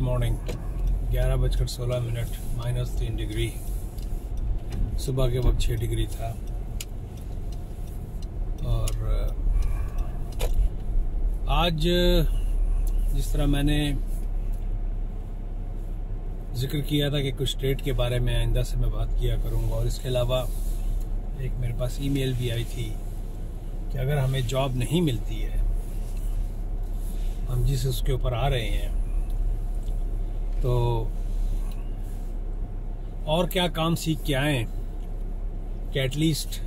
Morning 11:16 -3 degree. सुबह के वक्त 6 डिग्री था। और आज जिस तरह मैंने जिक्र किया था कि कुछ स्टेट के बारे में आइंदा से मैं बात किया करूंगा, और इसके अलावा एक मेरे पास ईमेल भी आई थी कि अगर हमें जॉब नहीं मिलती है, हम जिस उसके ऊपर आ रहे हैं, तो और क्या काम सीख के आएं कि एटलीस्ट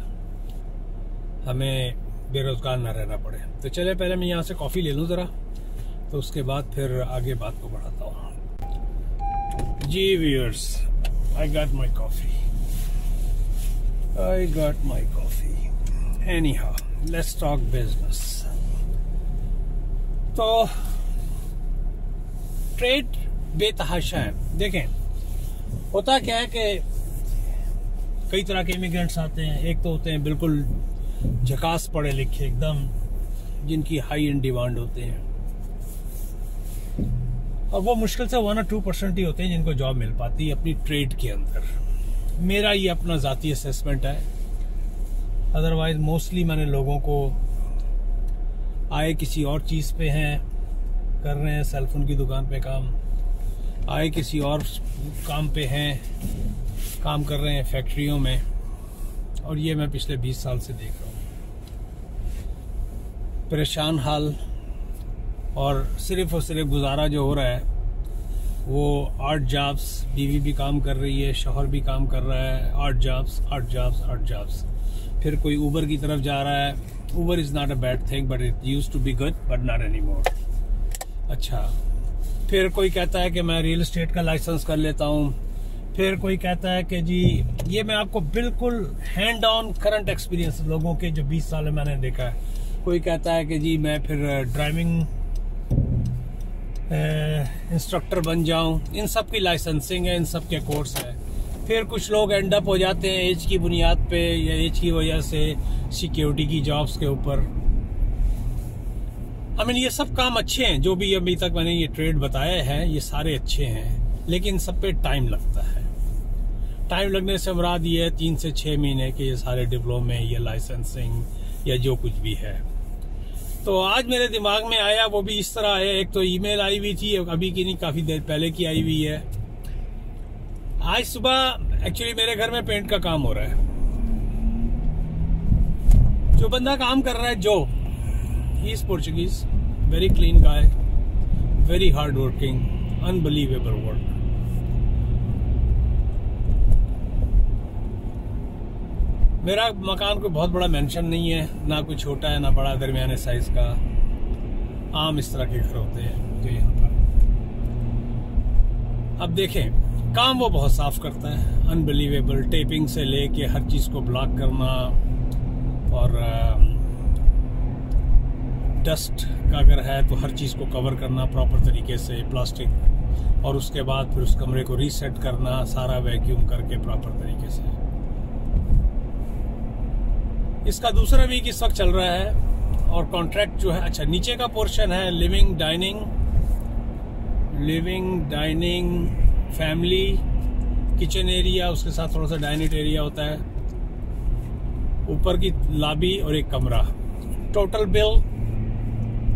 हमें बेरोजगार ना रहना पड़े। तो चले पहले मैं यहाँ से कॉफ़ी ले लूँ ज़रा, तो उसके बाद फिर आगे बात को बढ़ाता हूँ। जी viewers, I got my coffee. Anyhow, let's talk business. तो ट्रेड बेतहाशा है। देखें, होता क्या है कि कई तरह के इमिग्रेंट्स आते हैं। एक तो होते हैं बिल्कुल झकास पढ़े लिखे एकदम, जिनकी हाई एंड डिमांड होते हैं, और वो मुश्किल से 1 or 2% ही होते हैं जिनको जॉब मिल पाती है अपनी ट्रेड के अंदर। मेरा ये अपना ज़ाती असेसमेंट है। अदरवाइज मोस्टली मैंने लोगों को आए किसी और चीज़ पे हैं, कर रहे हैं सेलफोन की दुकान पे काम, आए किसी और काम पे हैं, काम कर रहे हैं फैक्ट्रियों में, और ये मैं पिछले 20 साल से देख रहा हूँ। परेशान हाल, और सिर्फ गुजारा जो हो रहा है वो 8 जॉब्स, बीवी भी काम कर रही है, शौहर भी काम कर रहा है, 8 जॉब्स। फिर कोई ऊबर की तरफ जा रहा है। Uber is not a bad thing, but it used to be good, but not any more. अच्छा, फिर कोई कहता है कि मैं रियल एस्टेट का लाइसेंस कर लेता हूँ। फिर कोई कहता है कि जी, ये मैं आपको बिल्कुल हैंड ऑन करंट एक्सपीरियंस लोगों के जो 20 साल में मैंने देखा है। कोई कहता है कि जी मैं फिर ड्राइविंग इंस्ट्रक्टर बन जाऊं। इन सब की लाइसेंसिंग है, इन सब के कोर्स है। फिर कुछ लोग एंड अप हो जाते हैं एज की बुनियाद पे या एज की वजह से सिक्योरिटी की जॉब्स के ऊपर। ये सब काम अच्छे हैं, जो भी अभी तक मैंने ये ट्रेड बताया है, ये सारे अच्छे हैं, लेकिन सब पे टाइम लगता है। टाइम लगने से मुराद ये है 3 से 6 महीने के ये सारे डिप्लोमे या लाइसेंसिंग या जो कुछ भी है। तो आज मेरे दिमाग में आया, वो भी इस तरह है। एक तो ईमेल आई हुई थी, अभी की नहीं, काफी देर पहले की आई हुई है। आज सुबह एक्चुअली मेरे घर में पेंट का काम हो रहा है। जो बंदा काम कर रहा है, जो he is Portuguese, very clean guy, very hard working, unbelievable work. मेरा मकान कोई बहुत बड़ा मेंशन नहीं है, ना कोई छोटा है ना बड़ा, दरमियाने साइज का। आम इस तरह के घर होते हैं जो यहाँ पर। अब देखें, काम वो बहुत साफ करता है, अनबिलीवेबल। टेपिंग से लेके हर चीज को ब्लॉक करना, और डस्ट का अगर है तो हर चीज को कवर करना प्रॉपर तरीके से, प्लास्टिक, और उसके बाद फिर उस कमरे को रीसेट करना, सारा वैक्यूम करके प्रॉपर तरीके से। इसका दूसरा वीक इस वक्त चल रहा है, और कॉन्ट्रैक्ट जो है, अच्छा, नीचे का पोर्शन है living dining, family, kitchen area, उसके साथ थोड़ा सा डाइनिंग एरिया होता है, ऊपर की लॉबी और एक कमरा। टोटल बिल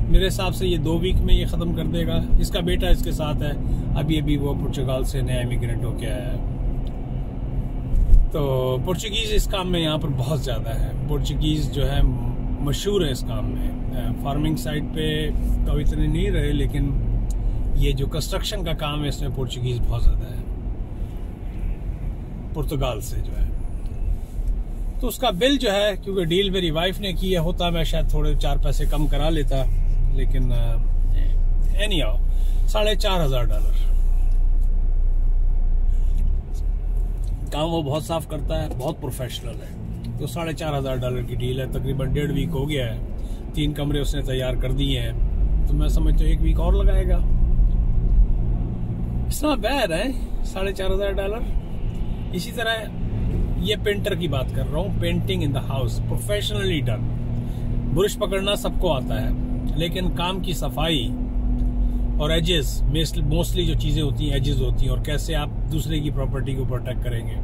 मेरे हिसाब से ये 2 वीक में ये खत्म कर देगा। इसका बेटा इसके साथ है, अभी वो पुर्तगाल से नया इमिग्रेंट होके आया है। तो पुर्तगीज इस काम में यहाँ पर बहुत ज़्यादा है। पुर्तगीज जो है मशहूर है इस काम में। फार्मिंग साइड पे तो इतने नहीं रहे, लेकिन ये जो कंस्ट्रक्शन का काम है इसमें पुर्तगीज बहुत ज़्यादा है, पुर्तगाल से जो है। तो उसका बिल जो है, क्योंकि डील मेरी वाइफ ने की है, होता मैं शायद थोड़े 4 पैसे कम करा लेता, लेकिन एनी हाउ $4,500 काम वो बहुत साफ करता है, बहुत प्रोफेशनल है। तो $4,500 की डील है। तकरीबन 1.5 वीक हो गया है, 3 कमरे उसने तैयार कर दिए हैं। तो मैं समझता हूँ 1 वीक और लगाएगा। इट्स नॉट बैड है, $4,500। इसी तरह ये पेंटर की बात कर रहा हूँ, painting in the house, professionally done. Brush पकड़ना सबको आता है, लेकिन काम की सफाई और एजेस, मोस्टली जो चीजें होती हैं एजेस होती हैं, और कैसे आप दूसरे की प्रॉपर्टी को प्रोटेक्ट करेंगे।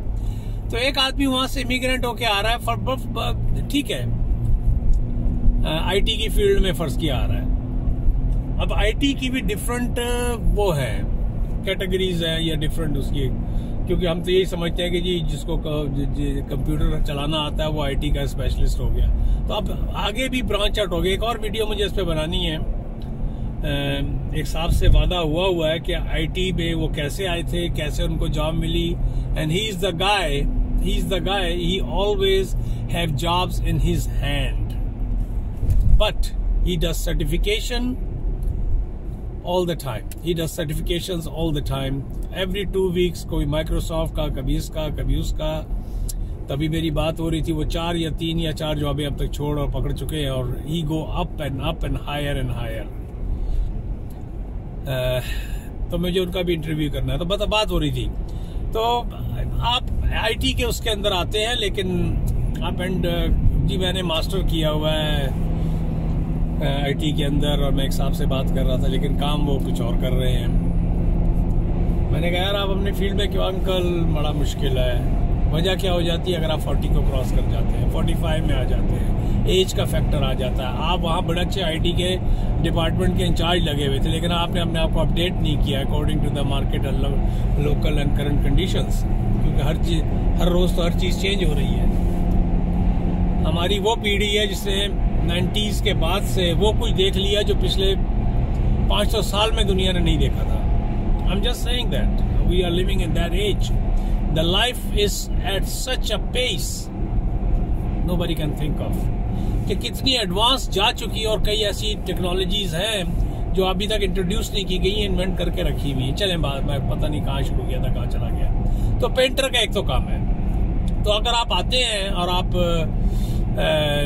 तो एक आदमी वहां से इमिग्रेंट होके आ रहा है, ठीक है, आईटी की फील्ड में फर्ज किया आ रहा है। अब आईटी की भी डिफरेंट वो है, कैटेगरीज है या डिफरेंट उसकी, क्योंकि हम तो यही समझते हैं कि जी जिसको कंप्यूटर चलाना आता है वो आईटी का स्पेशलिस्ट हो गया। तो अब आगे भी ब्रांच आउट हो गया। एक और वीडियो मुझे इस पे बनानी है। एक साहब से वादा हुआ है कि आईटी में वो कैसे आए थे, कैसे उनको जॉब मिली, and he is the guy, he always have jobs in his hand, but he does certification all the time. He does certifications all the time. Every 2 weeks कोई माइक्रोसॉफ्ट का, कभी इसका, कभी उसका। तभी मेरी बात हो रही थी, वो 3 या 4 जॉबें अब तक छोड़ और पकड़ चुके हैं, और he go up and higher and higher। तो मुझे उनका भी इंटरव्यू करना है, तो बात हो रही थी। तो आप आईटी के उसके अंदर आते हैं, लेकिन आप जी मैंने मास्टर किया हुआ है आईटी के अंदर, और मैं एक साहब से बात कर रहा था, लेकिन काम वो कुछ और कर रहे हैं। मैंने कहा यार आप अपने फील्ड में क्यों अंकल, बड़ा मुश्किल है। वजह क्या हो जाती है, अगर आप 40 को क्रॉस कर जाते हैं, 45 में आ जाते हैं, एज का फैक्टर आ जाता है। आप वहाँ बड़े अच्छे आईटी के डिपार्टमेंट के इंचार्ज लगे हुए थे, लेकिन आपने अपने आप को अपडेट नहीं किया according to the market and local and current conditions, क्योंकि हर रोज तो हर चीज चेंज हो रही है। हमारी वो पीढ़ी है जिसने 90s के बाद से वो कुछ देख लिया जो पिछले 500 साल में दुनिया ने नहीं देखा था। I am just saying that we are living in that age. The life is at such a pace nobody can think of, कि कितनी एडवांस जा चुकी, और कई ऐसी टेक्नोलॉजीज हैं जो अभी तक इंट्रोड्यूस नहीं की गई, इन्वेंट करके रखी हुई है। चलें बात, मैं पता नहीं कहाँ शुरू किया था, कहाँ चला गया। तो पेंटर का एक तो काम है। तो अगर आप आते हैं और आप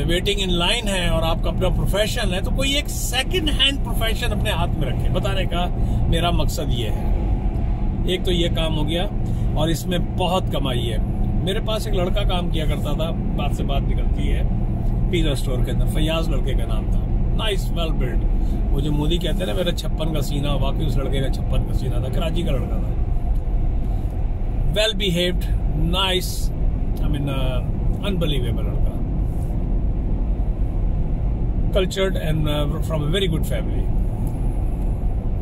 वेटिंग इन लाइन है और आपका अपना प्रोफेशन है, तो कोई एक सेकंड हैंड प्रोफेशन अपने हाथ में रखे। बताने का मेरा मकसद ये है। एक तो ये काम हो गया, और इसमें बहुत कमाई है। मेरे पास एक लड़का काम किया करता था, बात से बात निकलती है, पिज्जा स्टोर के अंदर, फैयाज लड़के का नाम था। Nice, well build. वो जो मोदी कहते हैं ना मेरा 56 का सीना, वाकई उस लड़के का 56 का सीना था। कराची का लड़का था, well behaved, nice, I mean unbelievable लड़का, cultured and from a very good family.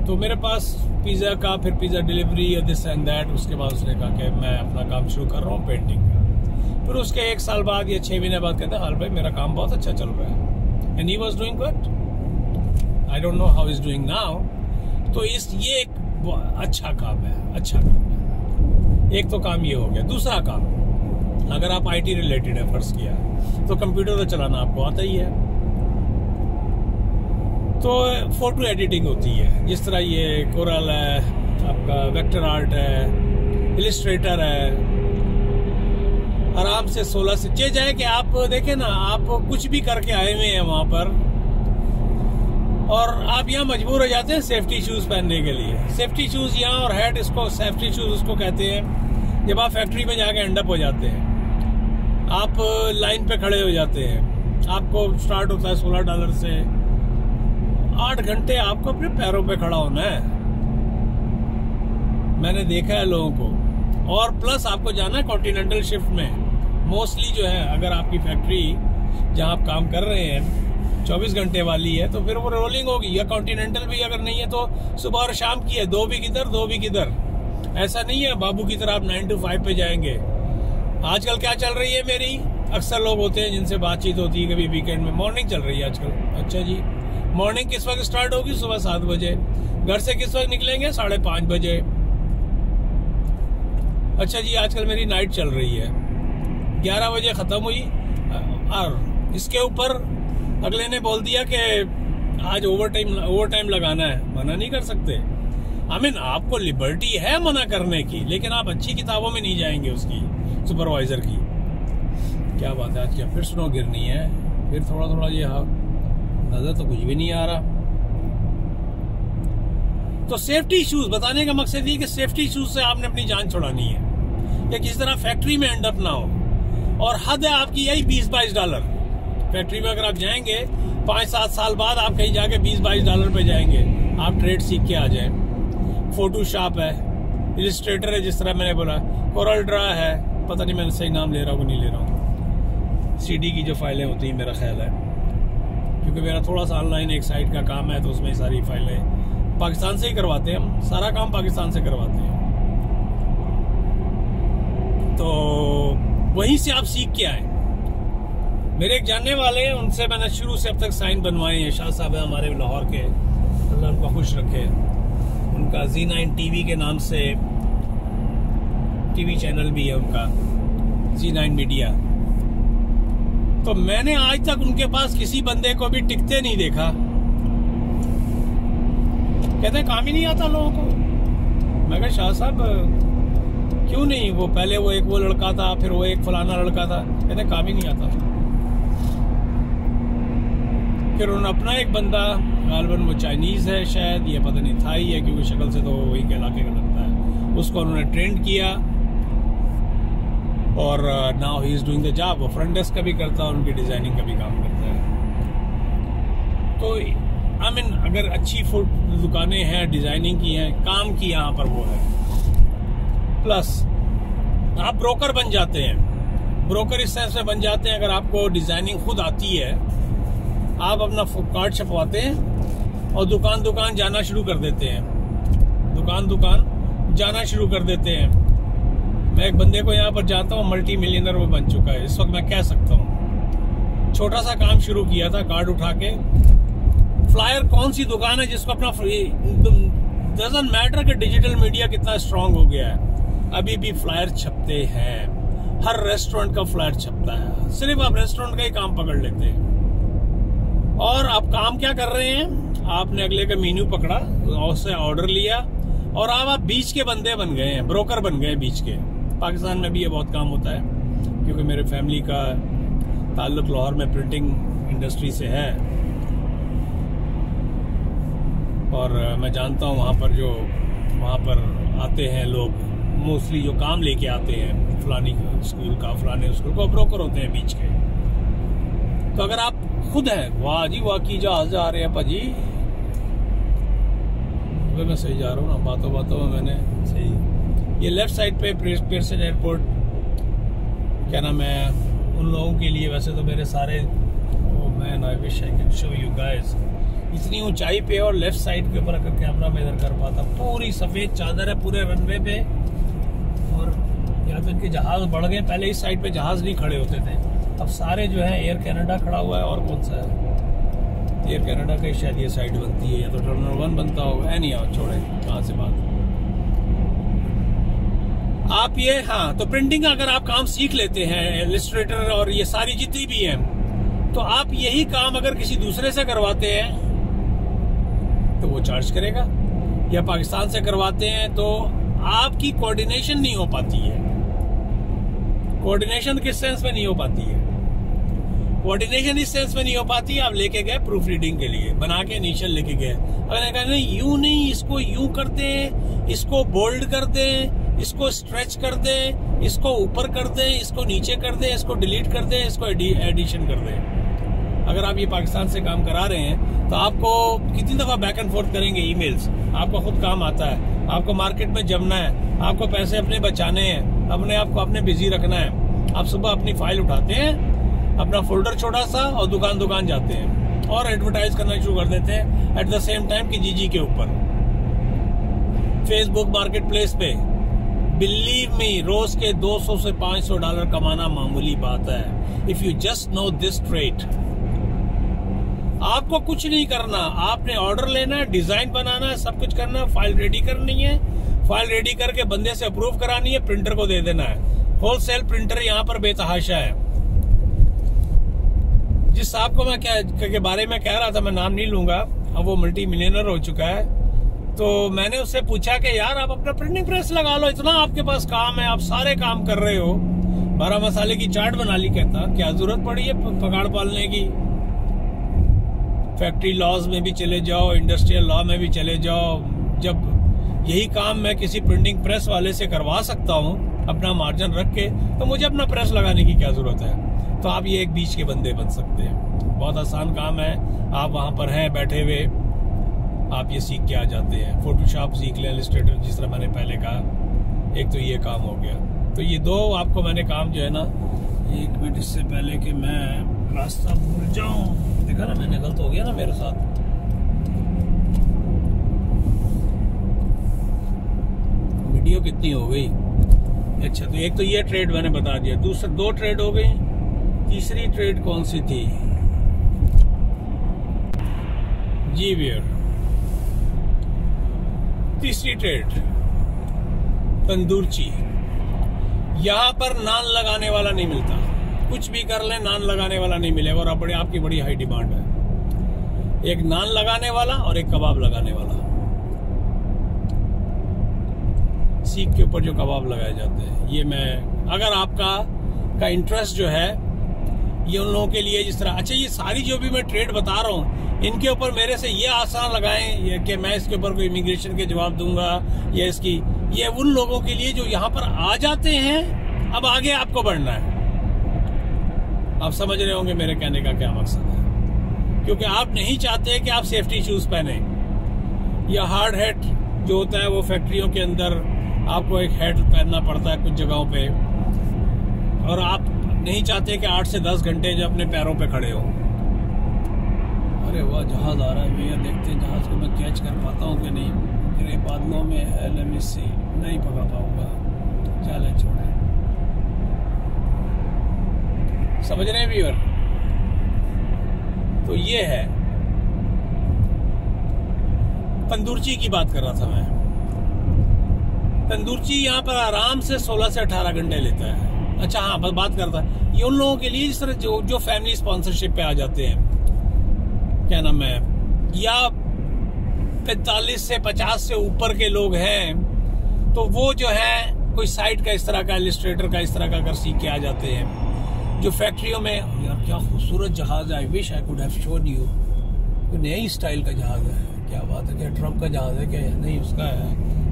तो मेरे पास पिज्जा का, फिर pizza delivery, this and that. उसके बाद उसने कहा कि मैं अपना काम शुरू कर रहा हूँ पेंटिंग का। फिर उसके 1 साल बाद या 6 महीने बाद कहते हैं हाल भाई मेरा काम बहुत अच्छा चल रहा है, and he was doing good. I don't know how is doing now. तो ये एक अच्छा काम है, अच्छा काम है। एक तो काम ये हो गया। दूसरा काम, अगर आप आईटी रिलेटेड है फर्ज किया, तो कंप्यूटर तो चलाना आपको आता ही है। तो फोटो एडिटिंग होती है, जिस तरह ये कोरल है, आपका वेक्टर आर्ट है, इलिस्ट्रेटर है। आराम से 16 से चेंज है कि आप देखें ना, आप कुछ भी करके आए हुए हैं वहां पर, और आप यहाँ मजबूर हो जाते हैं सेफ्टी शूज पहनने के लिए। सेफ्टी शूज यहाँ, और हेड इसको सेफ्टी शूज उसको कहते हैं। जब आप फैक्ट्री में जाके एंड अप हो जाते हैं, आप लाइन पे खड़े हो जाते हैं, आपको स्टार्ट होता है $16 से। 8 घंटे आपको अपने पैरों पे खड़ा होना है, मैंने देखा है लोगों को। और प्लस आपको जाना है कॉन्टिनेंटल शिफ्ट में। मोस्टली जो है, अगर आपकी फैक्ट्री जहां आप काम कर रहे हैं 24 घंटे वाली है, तो फिर वो रोलिंग होगी। या कॉन्टिनेंटल भी अगर नहीं है तो सुबह और शाम की है, 2 भी किधर 2 भी किधर। ऐसा नहीं है बाबू की तरह आप 9 to 5 पे जाएंगे। आजकल क्या चल रही है मेरी, अक्सर लोग होते हैं जिनसे बातचीत होती है कभी वीकेंड में, मॉर्निंग चल रही है आजकल। अच्छा जी, मॉर्निंग किस वक्त स्टार्ट होगी? सुबह 7 बजे। घर से किस वक्त निकलेंगे? 5:30 बजे। अच्छा जी, आजकल मेरी नाइट चल रही है, 11 बजे खत्म हुई। और इसके ऊपर अगले ने बोल दिया कि आज ओवर टाइम लगाना है। मना नहीं कर सकते। आई मीन आपको लिबर्टी है मना करने की, लेकिन आप अच्छी किताबों में नहीं जाएंगे उसकी, सुपरवाइजर की। क्या बात है, आज क्या फिर स्नो गिरनी है? फिर थोड़ा थोड़ा ये नजर तो कुछ भी नहीं आ रहा। तो सेफ्टी शूज, बताने का मकसद ये कि सेफ्टी शूज से आपने अपनी जान छुड़ानी है, या किसी तरह फैक्ट्री में एंड अप ना हो। और हद है आपकी यही $20-22। फैक्ट्री में अगर आप जाएंगे 5-7 साल बाद आप कहीं जाके $20-22 पे जाएंगे, आप ट्रेड सीख के आ जाए। फोटोशॉप है, इलिस्ट्रेटर है, जिस तरह मैंने बोला, कोरल ड्रा है, पता नहीं मैं सही नाम ले रहा हूँ कि नहीं ले रहा हूँ, CD की जो फाइलें होती हैं मेरा ख्याल है, क्योंकि मेरा थोड़ा सा ऑनलाइन एक साइट का काम है तो उसमें सारी फाइलें पाकिस्तान से ही करवाते हैं, हम सारा काम पाकिस्तान से करवाते हैं। तो वहीं से आप सीख के आए। मेरे एक जानने वाले हैं, उनसे मैंने शुरू से अब तक साइन बनवाए हैं। शाह साहब है हमारे लाहौर के, अल्लाह उनको खुश रखे। उनका Z9 TV के नाम से TV चैनल भी है उनका, Z9 मीडिया। तो मैंने आज तक उनके पास किसी बंदे को भी टिकते नहीं देखा। कहते काम ही नहीं आता लोगों को। मैं कहा शाह साहब क्यों नहीं, वो पहले वो एक वो लड़का था, फिर वो एक फलाना लड़का था, कहते काम ही नहीं आता। फिर उन्होंने अपना एक बंदा, गालबन वो चाइनीज है शायद, ये पता नहीं थाई है क्योंकि शक्ल से तो वही के इलाके का लगता है, उसको उन्होंने ट्रेंड किया और now he is doing the job. वो फ्रंट डेस्क का भी करता है, उनकी डिजाइनिंग का भी काम करता है। तो आई मीन अगर अच्छी फूड दुकानें हैं, डिजाइनिंग की हैं, काम की यहाँ पर वो है, प्लस आप ब्रोकर बन जाते हैं। ब्रोकर इस सेंस में बन जाते हैं, अगर आपको डिजाइनिंग खुद आती है, आप अपना कार्ड छपवाते हैं और दुकान दुकान जाना शुरू कर देते हैं, दुकान दुकान जाना शुरू कर देते हैं। मैं एक बंदे को यहाँ पर जानता हूँ, मल्टी मिलियनर वो बन चुका है इस वक्त, मैं कह सकता हूँ। छोटा सा काम शुरू किया था, कार्ड उठा के, फ्लायर कौन सी दुकान है जिसको अपना, डजंट मैटर कि डिजिटल मीडिया कितना स्ट्रांग हो गया है, अभी भी फ्लायर छपते हैं। हर रेस्टोरेंट का फ्लायर छपता है, सिर्फ आप रेस्टोरेंट का ही काम पकड़ लेते हैं। और आप काम क्या कर रहे हैं, आपने अगले का मेन्यू पकड़ा, उससे ऑर्डर लिया और आप बीच के बंदे बन गए हैं, ब्रोकर बन गए बीच के। पाकिस्तान में भी ये बहुत काम होता है, क्योंकि मेरे फैमिली का ताल्लुक लाहौर में प्रिंटिंग इंडस्ट्री से है और मैं जानता हूँ वहाँ पर आते हैं लोग, मोस्टली जो काम लेके आते हैं, फलानी स्कूल का, फलाने स्कूल का, ब्रोकर होते हैं बीच के। तो अगर आप खुद हैं, वाह जी वाह की जहाज जा रहे हैं भाजी, मैं सही जा रहा हूँ ना, बातों बातों में मैंने सही। ये लेफ्ट साइड पे पेयरसन एयरपोर्ट, क्या नाम है, उन लोगों के लिए वैसे तो मेरे सारे, oh man I wish I can show you guys, इतनी ऊंचाई पे और लेफ्ट साइड के ऊपर अगर कैमरा में इधर कर पाता, पूरी सफेद चादर है पूरे रनवे पे। और यहाँ तो इनके जहाज बढ़ गए, पहले इस साइड पे जहाज नहीं खड़े होते थे, अब सारे जो है एयर कनाडा खड़ा हुआ है, और कौन सा है, एयर कनाडा का शायद ये साइड बनती है, या तो टर्मिनल 1 बनता होगा, नहीं आओ छोड़े कहाँ से बात। आप ये, हाँ, तो प्रिंटिंग का अगर आप काम सीख लेते हैं, इलिस्ट्रेटर और ये सारी जितनी भी हैं, तो आप यही काम अगर किसी दूसरे से करवाते हैं तो वो चार्ज करेगा, या पाकिस्तान से करवाते हैं तो आपकी कोऑर्डिनेशन नहीं हो पाती है। कोऑर्डिनेशन किस सेंस में नहीं हो पाती है, कोऑर्डिनेशन इस सेंस में नहीं हो पाती, आप लेके गए प्रूफ रीडिंग के लिए, बना के इनिशियल लेके गए, अगर कहा नहीं यूं नहीं, इसको यूं कर दे, इसको बोल्ड कर दे, इसको स्ट्रेच कर दे, इसको ऊपर कर दे, इसको नीचे कर दे, इसको डिलीट कर दे, इसको एडिशन कर दे। अगर आप ये पाकिस्तान से काम करा रहे हैं तो आपको कितनी दफा बैक एंड फोर्थ करेंगे ईमेल्स, आपका खुद काम आता है, आपको मार्केट में जमना है, आपको पैसे अपने बचाने हैं, अपने आप को अपने बिजी रखना है। आप सुबह अपनी फाइल उठाते हैं, अपना फोल्डर छोटा सा, और दुकान दुकान जाते हैं और एडवर्टाइज करना शुरू कर देते हैं एट द सेम टाइम की जीजी के ऊपर, फेसबुक मार्केट प्लेस पे। बिलीव मी, रोज के $200 से $500 कमाना मामूली बात है, if you just know this trade. आपको कुछ नहीं करना, आपने ऑर्डर लेना है, डिजाइन बनाना है, सब कुछ करना है, फाइल रेडी करनी है, फाइल रेडी करके बंदे से अप्रूव करानी है, प्रिंटर को दे देना है। होलसेल प्रिंटर यहाँ पर बेतहाशा है। जिस साहब को मैं के बारे में कह रहा था, मैं नाम नहीं लूंगा, अब वो मल्टी मिलियनर हो चुका है, तो मैंने उससे पूछा कि यार आप अपना प्रिंटिंग प्रेस लगा लो, इतना आपके पास काम है, आप सारे काम कर रहे हो, 12 मसाले की चाट बना ली। कहता क्या जरूरत पड़ी है पगाड़ पालने की, फैक्ट्री लॉज में भी चले जाओ, इंडस्ट्रियल लॉ में भी चले जाओ, जब यही काम मैं किसी प्रिंटिंग प्रेस वाले से करवा सकता हूँ अपना मार्जिन रख के, तो मुझे अपना प्रेस लगाने की क्या जरूरत है। तो आप ये एक बीच के बंदे बन सकते हैं। बहुत आसान काम है। आप वहां पर हैं बैठे हुए, आप ये सीख के आ जाते हैं। फोटोशॉप सीख लें, इलस्ट्रेटर, जिस तरह मैंने पहले कहा। एक तो ये काम हो गया। तो ये दो आपको मैंने काम जो है ना, 1 मिनट इससे पहले कि मैं रास्ता भूल जाऊं, देखा ना मैंने, गलत हो गया ना मेरे साथ। वीडियो कितनी हो गई। अच्छा, तो एक तो ये ट्रेड मैंने बता दिया, दूसरा 2 ट्रेड हो गई। तीसरी ट्रेड कौन सी थी? जी वियर। तीसरी ट्रेड तंदूरची। यहां पर नान लगाने वाला नहीं मिलता। कुछ भी कर ले, नान लगाने वाला नहीं मिलेगा। और अब आपकी बड़ी हाई डिमांड है, एक नान लगाने वाला और एक कबाब लगाने वाला। सीख के ऊपर जो कबाब लगाए जाते हैं, ये मैं, अगर आपका इंटरेस्ट जो है ये उन लोगों के लिए जिस तरह। अच्छा, ये सारी जो भी मैं ट्रेड बता रहा हूँ, इनके ऊपर मेरे से ये आसान लगाएं कि मैं इसके ऊपर कोई इमिग्रेशन के जवाब दूंगा या इसकी, ये उन लोगों के लिए जो यहाँ पर आ जाते हैं। अब आगे आपको बढ़ना है। आप समझ रहे होंगे मेरे कहने का क्या मकसद है, क्योंकि आप नहीं चाहते कि आप सेफ्टी शूज पहने या हार्ड हैट जो होता है वो फैक्ट्रियों के अंदर आपको एक हैट पहनना पड़ता है कुछ जगहों पे, और आप नहीं चाहते कि 8 से 10 घंटे जो अपने पैरों पे खड़े हो। अरे वाह, जहाज आ रहा है भैया, देखते हैं जहाज को मैं कैच कर पाता हूँ कि नहीं। मेरे बादलों में है, लेट मी सी, नहीं पकड़ पाऊंगा। चले छोड़े, समझ रहे हैं व्यूअर। तो ये है तंदूरची की बात कर रहा था मैं। तंदूरची यहाँ पर आराम से 16 से 18 घंटे लेता है। अच्छा हाँ, बस बात करता है ये उन लोगों के लिए जिस तरह जो फैमिली स्पॉन्सरशिप पे आ जाते हैं, क्या नाम है, या 45 से 50 से ऊपर के लोग हैं, तो वो जो है कोई साइट का इस तरह का, इलस्ट्रेटर का इस तरह का कर सीख के आ जाते हैं। जो फैक्ट्रियों में, यार क्या खूबसूरत जहाज है, I wish I could have shown you. नई स्टाइल का जहाज है, क्या बात है। क्या ट्रम्प का जहाज है क्या? नहीं, उसका है,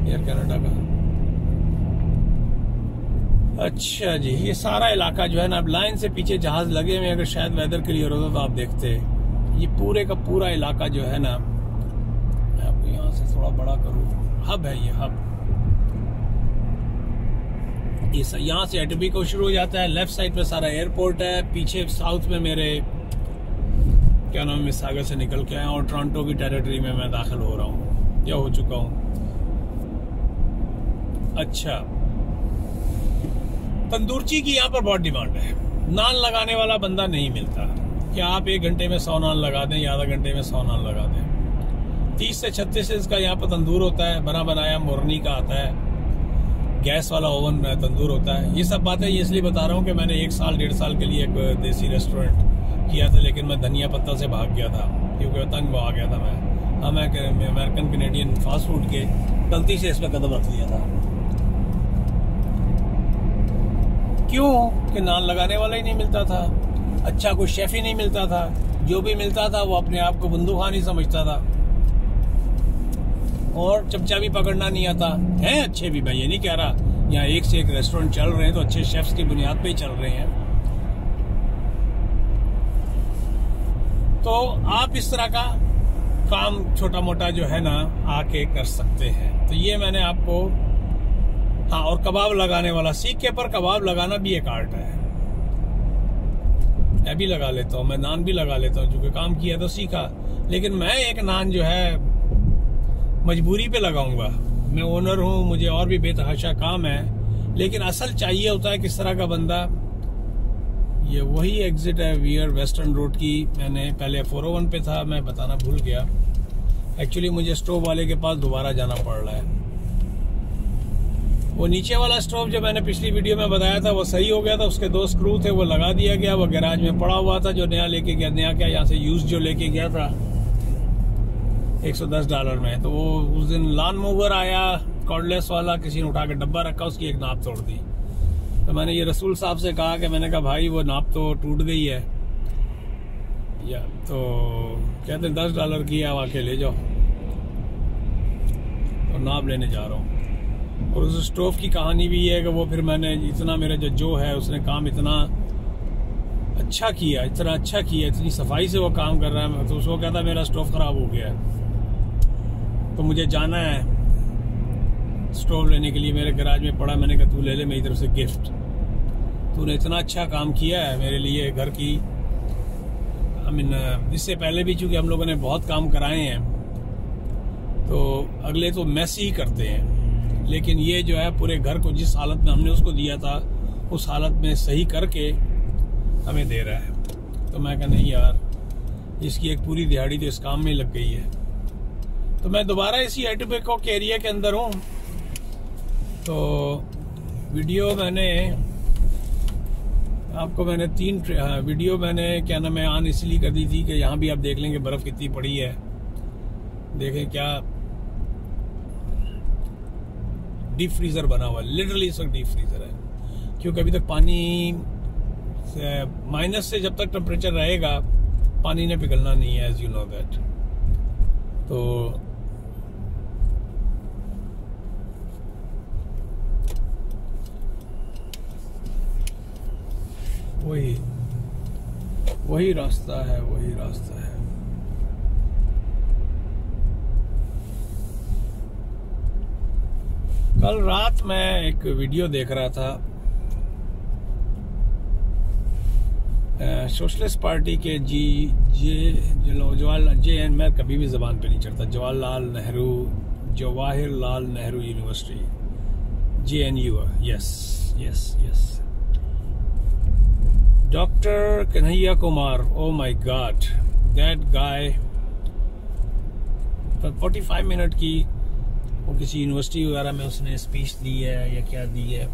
एयर कनाडा का। अच्छा जी, ये सारा इलाका जो है ना, अब लाइन से पीछे जहाज लगे हुए, अगर शायद वेदर क्लियर होता तो आप देखते। ये पूरे का पूरा इलाका जो है ना, मैं आपको यहाँ से थोड़ा बड़ा करूँ, हब है ये, हब। ये यहाँ से एटोबिको शुरू हो जाता है, लेफ्ट साइड पे सारा एयरपोर्ट है, पीछे साउथ में मेरे क्या नाम, मिसागा से निकल के आया और टोरंटो की टेरिटरी में मैं दाखिल हो रहा हूँ या हो चुका हूँ। अच्छा, तंदूरची की यहाँ पर बहुत डिमांड है। नान लगाने वाला बंदा नहीं मिलता कि आप 1 घंटे में 100 नान लगा दें या आधा घंटे में 100 नान लगा दें। 30 से 36 इंच का यहाँ पर तंदूर होता है, बना बनाया मोरनी का आता है, गैस वाला ओवन तंदूर होता है। ये सब बातें इसलिए बता रहा हूँ कि मैंने 1 साल 1.5 साल के लिए एक देसी रेस्टोरेंट किया था, लेकिन मैं धनिया पत्ता से भाग गया था क्योंकि तंग आ गया था मैं अमेरिकन कैनेडियन फास्ट फूड के गलती से इसमें कदम रख लिया था। क्यों? कि नान लगाने वाला ही नहीं मिलता था, अच्छा कोई शेफ ही नहीं मिलता था, जो भी मिलता था वो अपने आप को बंदूकखानी समझता था और चमचा भी पकड़ना नहीं आता है। अच्छे भी, मैं ये नहीं कह रहा, यहाँ एक से एक रेस्टोरेंट चल रहे हैं तो अच्छे शेफ्स की बुनियाद पे ही चल रहे हैं। तो आप इस तरह का काम छोटा मोटा जो है ना आके कर सकते हैं। तो ये मैंने आपको, हाँ, और कबाब लगाने वाला सीख के, पर कबाब लगाना भी एक आर्ट है। मैं भी लगा लेता हूँ, मैं नान भी लगा लेता हूँ, क्योंकि काम किया तो सीखा। लेकिन मैं एक नान जो है मजबूरी पे लगाऊंगा। मैं ओनर हूँ, मुझे और भी बेतहाशा काम है, लेकिन असल चाहिए होता है किस तरह का बंदा। ये वही एग्जिट है वियर वेस्टर्न रोड की। मैंने पहले 401 पे था, मैं बताना भूल गया। एक्चुअली मुझे स्टोव वाले के पास दोबारा जाना पड़ रहा है। वो नीचे वाला स्टोव जो मैंने पिछली वीडियो में बताया था वो सही हो गया था, उसके 2 स्क्रू थे, वो लगा दिया गया। वो गैराज में पड़ा हुआ था, जो नया लेके गया, नया क्या यहाँ से यूज जो लेके गया था $110 में। तो वो उस दिन लॉन मूवर आया कॉर्डलेस वाला, किसी ने उठा के डब्बा रखा, उसकी एक नाप तोड़ दी। तो मैंने ये रसूल साहब से कहा कि मैंने कहा भाई वो नाप तो टूट गई है, या तो कहते $10 की है, आके ले जाओ। तो नाप लेने जा रहा हूँ। और उस स्टोव की कहानी भी है कि वो फिर मैंने इतना, मेरा जो है उसने काम इतना अच्छा किया, इतनी सफाई से वो काम कर रहा है, तो उसको कहता मेरा स्टोव खराब हो गया है तो मुझे जाना है स्टोव लेने के लिए, मेरे गैराज में पड़ा। मैंने कहा तू ले ले, मेरी तरफ से गिफ्ट, तूने इतना अच्छा काम किया है मेरे लिए घर की। इससे पहले भी चूंकि हम लोगों ने बहुत काम कराए हैं तो अगले तो मैस ही करते हैं, लेकिन ये जो है पूरे घर को जिस हालत में हमने उसको दिया था उस हालत में सही करके हमें दे रहा है। तो मैं कहा नहीं यार, इसकी एक पूरी दिहाड़ी तो इस काम में लग गई है। तो मैं दोबारा इसी एटोबैकॉक एरिया के अंदर हूँ। तो वीडियो मैंने आपको वीडियो मैंने क्या नाम है ऑन इसलिए कर दी थी कि यहाँ भी आप देख लेंगे बर्फ कितनी पड़ी है। देखें क्या डीप फ्रीजर बना हुआ है, लिटरली इस वक्त डीप फ्रीजर है, क्योंकि अभी तक पानी माइनस से जब तक टेम्परेचर रहेगा पानी ने पिघलना नहीं है, एज यू नो दैट। तो वही रास्ता है। कल रात मैं एक वीडियो देख रहा था सोशलिस्ट पार्टी के मैं कभी भी जबान पे नहीं चढ़ता, Jawaharlal Nehru university, JNU, yes doctor Kanhaiya Kumar. Oh my God, that guy 45 minute की वो किसी यूनिवर्सिटी वगैरह में उसने स्पीच दी है या क्या दी है।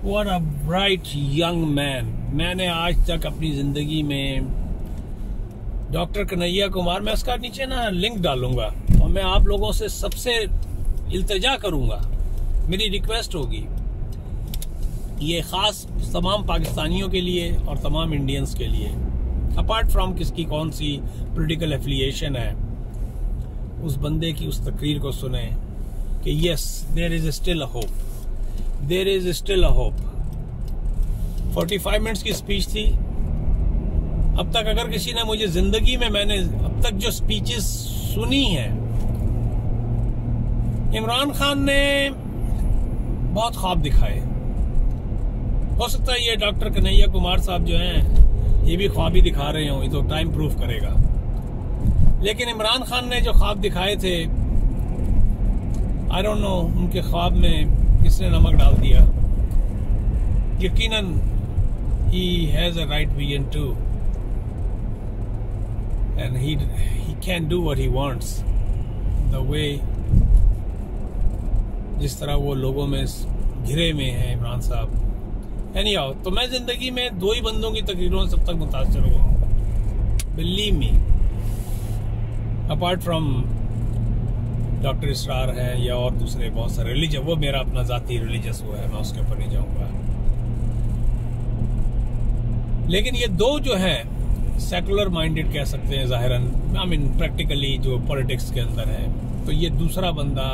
What a bright young man. मैंने आज तक अपनी जिंदगी में डॉक्टर कन्हैया कुमार, मैं उसका नीचे ना लिंक डालूंगा और मैं आप लोगों से सबसे इल्तिजा करूंगा, मेरी रिक्वेस्ट होगी, ये खास तमाम पाकिस्तानियों के लिए और तमाम इंडियंस के लिए, अपार्ट फ्रॉम किसकी कौन सी पॉलिटिकल एफिलिएशन है, उस बंदे की उस तकरीर को सुने कि yes there is still a hope. 45 minutes की स्पीच थी। अब तक अगर किसी ने मुझे जिंदगी में, मैंने अब तक जो स्पीचेस सुनी हैं, इमरान खान ने बहुत ख्वाब दिखाए। हो सकता है ये डॉक्टर कन्हैया कुमार साहब जो हैं ये भी ख्वाब ही दिखा रहे हों, ये तो टाइम प्रूफ करेगा। लेकिन इमरान खान ने जो ख्वाब दिखाए थे, आई डोंट नो उनके ख्वाब में किसने नमक डाल दिया। यकीनन he has a right vision too, and he can do what he wants, the way जिस तरह वो लोगों में घिरे में है इमरान साहब। Anyhow, तो मैं जिंदगी में 2 ही बंदों की तकरीरों से तब तक मुतासर हुआ हूँ, believe me, apart from doctor Israr है या और दूसरे बहुत सारे रिलीजियस, वो मेरा अपना जाती रिलीजियस वो है, मैं उसके ऊपर नहीं जाऊंगा। लेकिन ये 2 जो हैं सेकुलर माइंडेड कह सकते हैं ज़ाहिरन, आई मीन प्रैक्टिकली जो पॉलिटिक्स के अंदर है। तो ये दूसरा बंदा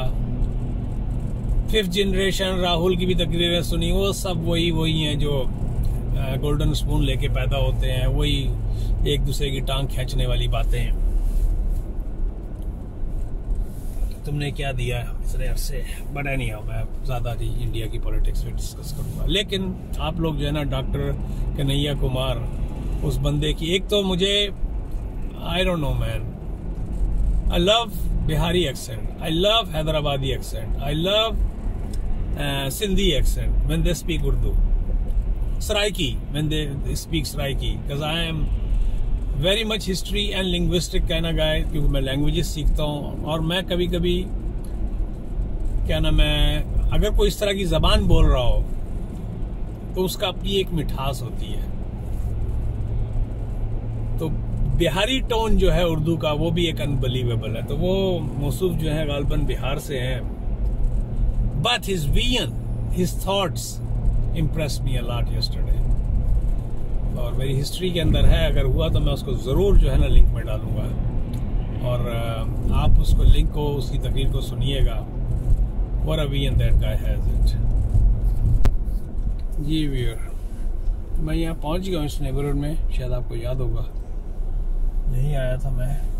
5th जनरेशन, राहुल की भी तकरीरें सुनी, वो सब वही हैं जो गोल्डन स्पून लेके पैदा होते हैं, वही एक दूसरे की टांग खींचने वाली बातें हैं। तुमने क्या दिया इतने अरसे, बट एनी हाउ मैं ज़्यादा इंडिया की पॉलिटिक्स पे डिस्कस करूँगा। लेकिन आप लोग जो है ना डॉक्टर कन्हैया कुमार, उस बंदे की, एक तो मुझे I don't know man, I love Bihari accent, I love Hyderabadi accent, I love Sindhi accent when they speak Urdu, Saraiki when they speak Saraiki, because I am very much history and linguistic कहना गाय, क्योंकि मैं लैंग्वेजेस सीखता हूँ। और मैं कभी कभी क्या नाम है, अगर कोई इस तरह की जबान बोल रहा हो तो उसका अपनी एक मिठास होती है। तो बिहारी टोन जो है उर्दू का, वो भी एक अनबिलीवेबल है। तो वो मौसूफ जो है गालबन बिहार से हैं, but his vision, his thoughts impress me a lot yesterday. और मेरी हिस्ट्री के अंदर है, अगर हुआ तो मैं उसको ज़रूर जो है ना लिंक में डालूंगा, और आप उसको लिंक को, उसकी तकरीर को सुनिएगा। What a V and that guy has it. जी व्यूअर, मैं यहाँ पहुँच गया हूँ इस नेबरहुड में, शायद आपको याद होगा, यहीं आया था मैं।